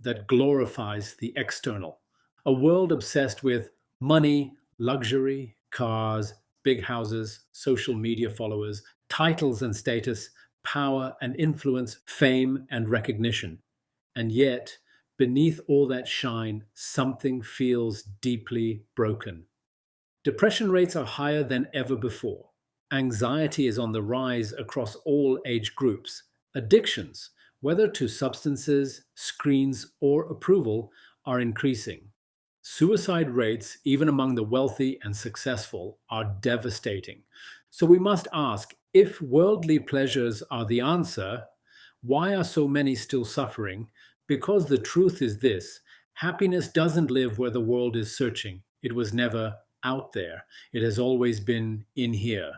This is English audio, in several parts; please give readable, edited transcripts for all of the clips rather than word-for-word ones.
that glorifies the external. A world obsessed with money, luxury, cars, big houses, social media followers, titles and status, power and influence, fame and recognition. And yet, beneath all that shine, something feels deeply broken. Depression rates are higher than ever before. Anxiety is on the rise across all age groups. Addictions, whether to substances, screens, or approval, are increasing. Suicide rates, even among the wealthy and successful, are devastating. So we must ask, if worldly pleasures are the answer, why are so many still suffering? Because the truth is this: happiness doesn't live where the world is searching. It was never out there, it has always been in here.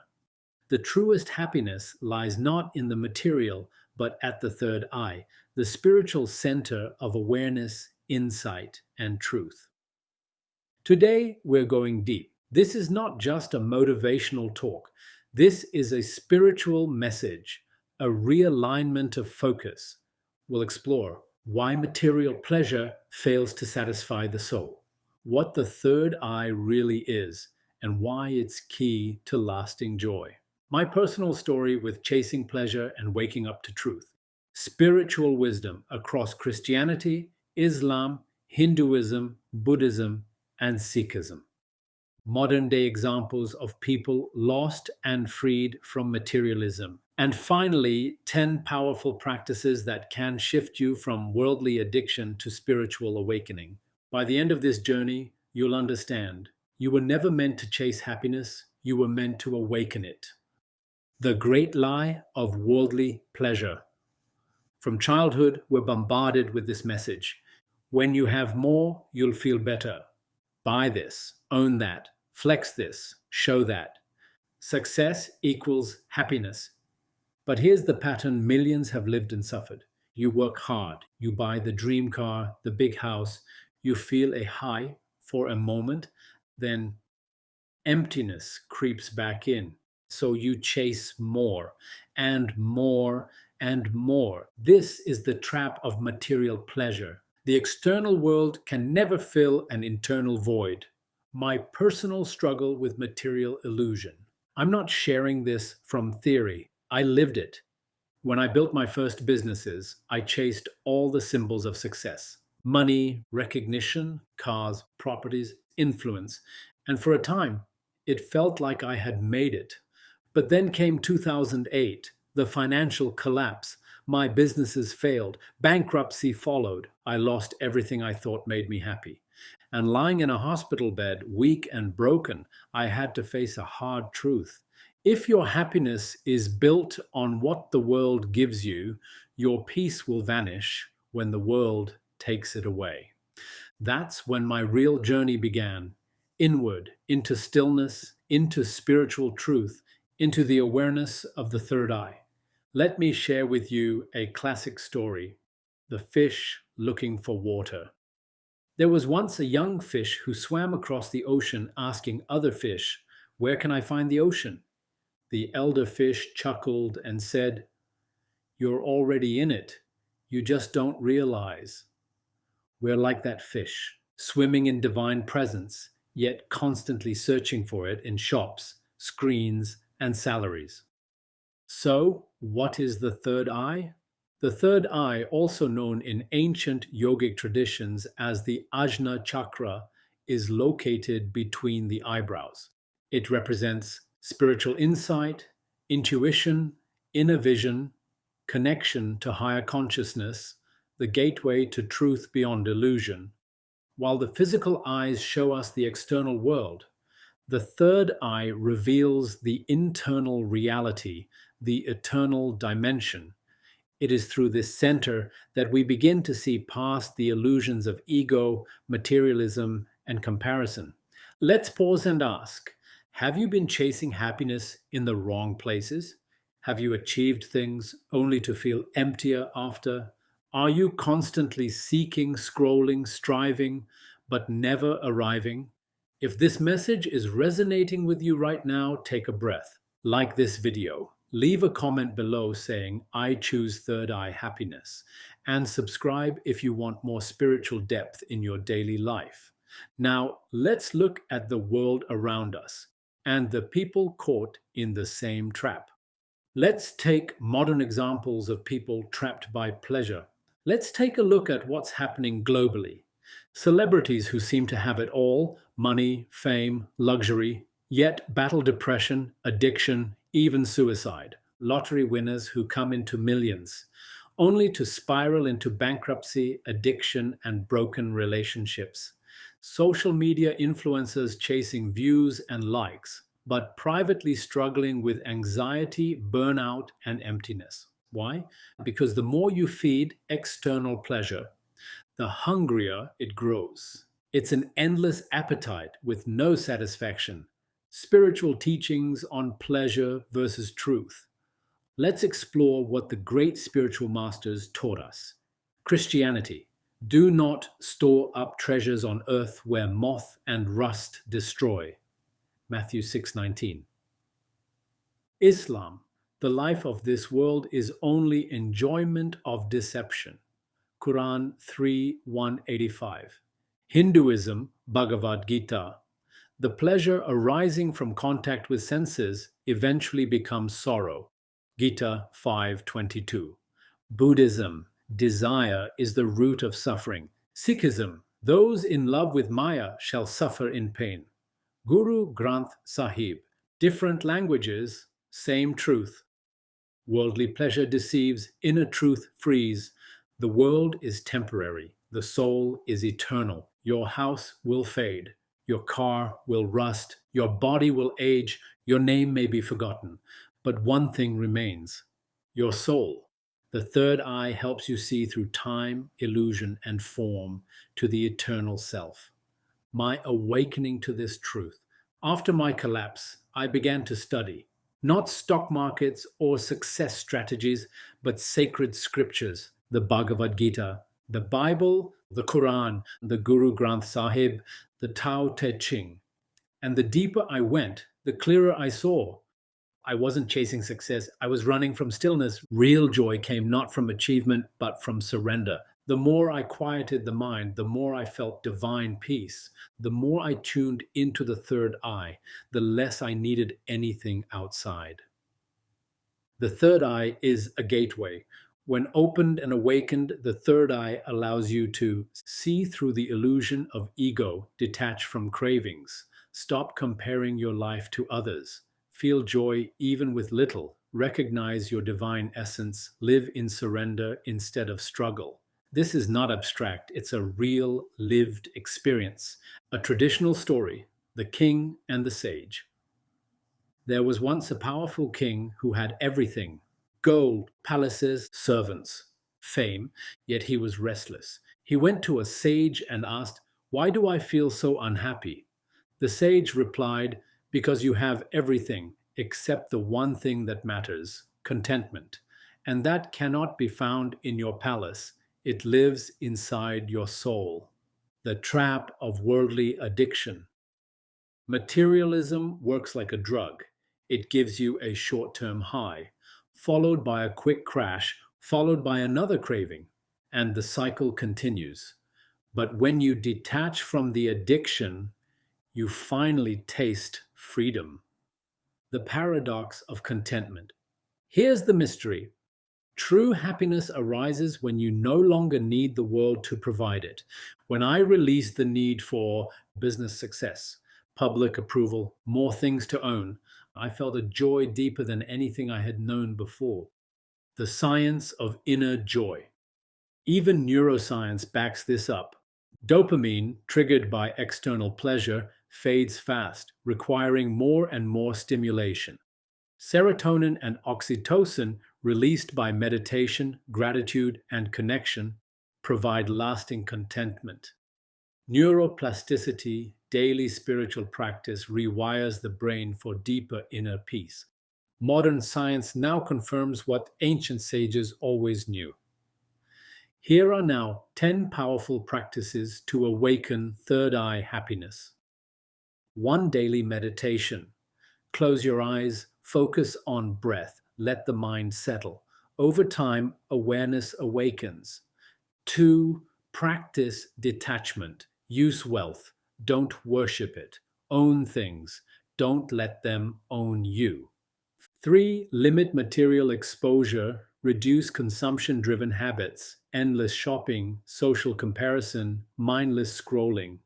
The truest happiness lies not in the material, but at the third eye, the spiritual center of awareness, insight, and truth. Today, we're going deep. This is not just a motivational talk. This is a spiritual message, a realignment of focus. We'll explore why material pleasure fails to satisfy the soul, what the third eye really is, and why it's key to lasting joy. My personal story with chasing pleasure and waking up to truth. Spiritual wisdom across Christianity, Islam, Hinduism, Buddhism, and Sikhism. Modern day examples of people lost and freed from materialism. And finally, 10 powerful practices that can shift you from worldly addiction to spiritual awakening. By the end of this journey, you'll understand you were never meant to chase happiness, you were meant to awaken it. The great lie of worldly pleasure. From childhood, we're bombarded with this message: when you have more, you'll feel better. Buy this, own that, flex this, show that. Success equals happiness. But here's the pattern millions have lived and suffered. You work hard, you buy the dream car, the big house, you feel a high for a moment, then emptiness creeps back in. So you chase more and more and more. This is the trap of material pleasure. The external world can never fill an internal void. My personal struggle with material illusion. I'm not sharing this from theory. I lived it. When I built my first businesses, I chased all the symbols of success: money, recognition, cars, properties, influence. And for a time, it felt like I had made it. But then came 2008, the financial collapse. My businesses failed. Bankruptcy followed. I lost everything I thought made me happy. And lying in a hospital bed, weak and broken, I had to face a hard truth. If your happiness is built on what the world gives you, your peace will vanish when the world takes it away. That's when my real journey began: inward, into stillness, into spiritual truth, into the awareness of the third eye. Let me share with you a classic story: the fish looking for water. There was once a young fish who swam across the ocean asking other fish, "Where can I find the ocean?" The elder fish chuckled and said, "You're already in it. You just don't realize." We're like that fish, swimming in divine presence, yet constantly searching for it in shops, screens, and salaries. So, what is the third eye? The third eye, also known in ancient yogic traditions as the Ajna chakra, is located between the eyebrows. It represents spiritual insight, intuition, inner vision, connection to higher consciousness, the gateway to truth beyond illusion. While the physical eyes show us the external world, the third eye reveals the internal reality, the eternal dimension. It is through this center that we begin to see past the illusions of ego, materialism, and comparison. Let's pause and ask, have you been chasing happiness in the wrong places? Have you achieved things only to feel emptier after? Are you constantly seeking, scrolling, striving, but never arriving? If this message is resonating with you right now, take a breath. Like this video. Leave a comment below saying, "I choose third eye happiness." and subscribe if you want more spiritual depth in your daily life. Now, let's look at the world around us and the people caught in the same trap. Let's take modern examples of people trapped by pleasure. Let's take a look at what's happening globally. Celebrities who seem to have it all: money, fame, luxury, yet battle depression, addiction, even suicide. Lottery winners who come into millions, only to spiral into bankruptcy, addiction, and broken relationships. Social media influencers chasing views and likes, but privately struggling with anxiety, burnout, and emptiness. Why? Because the more you feed external pleasure, the hungrier it grows. It's an endless appetite with no satisfaction. Spiritual teachings on pleasure versus truth. Let's explore what the great spiritual masters taught us. Christianity. Do not store up treasures on earth where moth and rust destroy. Matthew 6:19. Islam. The life of this world is only enjoyment of deception. Quran 3:185. Hinduism. Bhagavad Gita. The pleasure arising from contact with senses eventually becomes sorrow. Gita 5:22. Buddhism. Desire is the root of suffering. Sikhism. Those in love with Maya shall suffer in pain. Guru Granth Sahib. Different languages, same truth. Worldly pleasure deceives, inner truth frees. The world is temporary, the soul is eternal. Your house will fade, your car will rust, your body will age, your name may be forgotten. But one thing remains: your soul. The third eye helps you see through time, illusion, and form to the eternal self. My awakening to this truth. After my collapse, I began to study, not stock markets or success strategies, but sacred scriptures: the Bhagavad Gita, the Bible, the Quran, the Guru Granth Sahib, the Tao Te Ching. And the deeper I went, the clearer I saw. I wasn't chasing success, I was running from stillness. Real joy came not from achievement, but from surrender. The more I quieted the mind, the more I felt divine peace. The more I tuned into the third eye, the less I needed anything outside. The third eye is a gateway. When opened and awakened, the third eye allows you to see through the illusion of ego, detach from cravings, stop comparing your life to others, feel joy even with little, recognize your divine essence, live in surrender instead of struggle. This is not abstract, it's a real lived experience. A traditional story: the king and the sage. There was once a powerful king who had everything: gold, palaces, servants, fame, yet he was restless. He went to a sage and asked, "Why do I feel so unhappy?" The sage replied, "Because you have everything except the one thing that matters: contentment. And that cannot be found in your palace, it lives inside your soul." The trap of worldly addiction. Materialism works like a drug. It gives you a short term high, followed by a quick crash, followed by another craving, and the cycle continues. But when you detach from the addiction, you finally taste freedom. The paradox of contentment. Here's the mystery. True happiness arises when you no longer need the world to provide it. When I released the need for business success, public approval, more things to own, I felt a joy deeper than anything I had known before. The science of inner joy. Even neuroscience backs this up. Dopamine, triggered by external pleasure, fades fast, requiring more and more stimulation. Serotonin and oxytocin, released by meditation, gratitude, and connection, provide lasting contentment. Neuroplasticity, daily spiritual practice, rewires the brain for deeper inner peace. Modern science now confirms what ancient sages always knew. Here are now 10 powerful practices to awaken third eye happiness. 1. Daily meditation. Close your eyes, focus on breath, let the mind settle. Over time, awareness awakens. 2. Practice detachment. Use wealth. Don't worship it. Own things. Don't let them own you. 3. Limit material exposure. Reduce consumption driven habits. Endless shopping, social comparison, mindless scrolling.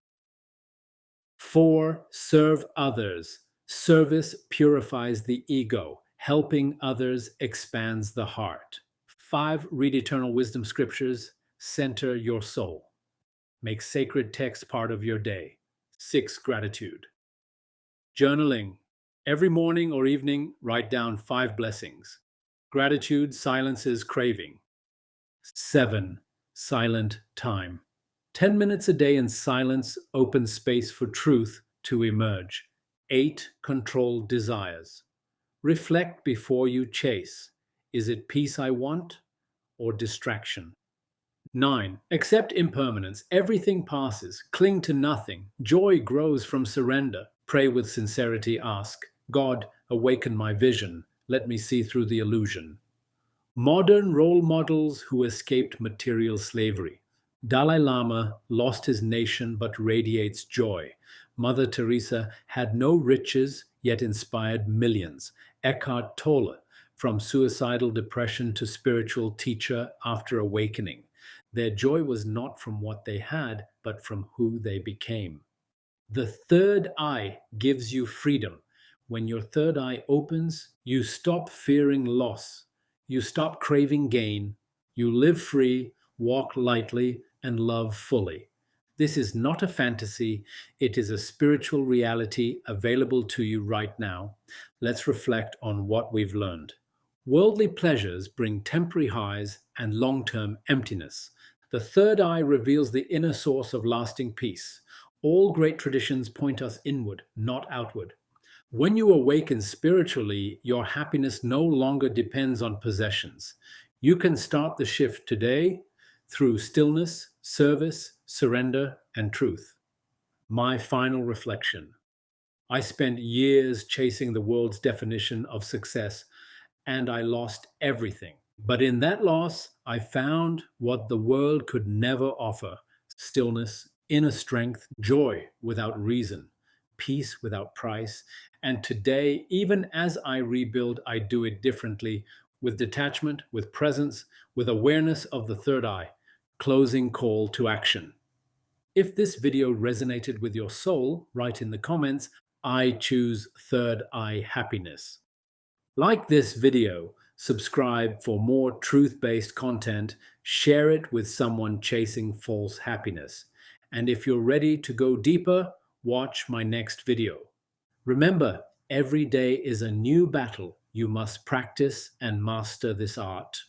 4. Serve others. Service purifies the ego. Helping others expands the heart. 5. Read eternal wisdom scriptures. Center your soul. Make sacred text part of your day. 6. Gratitude. Journaling. Every morning or evening, write down 5 blessings. Gratitude silences craving. 7. Silent time. 10 minutes a day in silence opens space for truth to emerge. 8. Control desires. Reflect before you chase. Is it peace I want or distraction? 9. Accept impermanence. Everything passes. Cling to nothing. Joy grows from surrender. Pray with sincerity. Ask, God, awaken my vision. Let me see through the illusion. Modern role models who escaped material slavery. Dalai Lama lost his nation but radiates joy. Mother Teresa had no riches yet inspired millions. Eckhart Tolle, from suicidal depression to spiritual teacher after awakening. Their joy was not from what they had, but from who they became. The third eye gives you freedom. When your third eye opens, you stop fearing loss. You stop craving gain. You live free, walk lightly, and love fully. This is not a fantasy, it is a spiritual reality available to you right now. Let's reflect on what we've learned. Worldly pleasures bring temporary highs and long term emptiness. The third eye reveals the inner source of lasting peace. All great traditions point us inward, not outward. When you awaken spiritually, your happiness no longer depends on possessions. You can start the shift today through stillness, service, surrender, and truth. My final reflection. I spent years chasing the world's definition of success, and I lost everything. But in that loss, I found what the world could never offer: stillness, inner strength, joy without reason, peace without price. And today, even as I rebuild, I do it differently, with detachment, with presence, with awareness of the third eye. Closing call to action. If this video resonated with your soul, write in the comments, I choose third eye happiness. Like this video, subscribe for more truth-based content, share it with someone chasing false happiness. And if you're ready to go deeper, watch my next video. Remember, every day is a new battle. You must practice and master this art.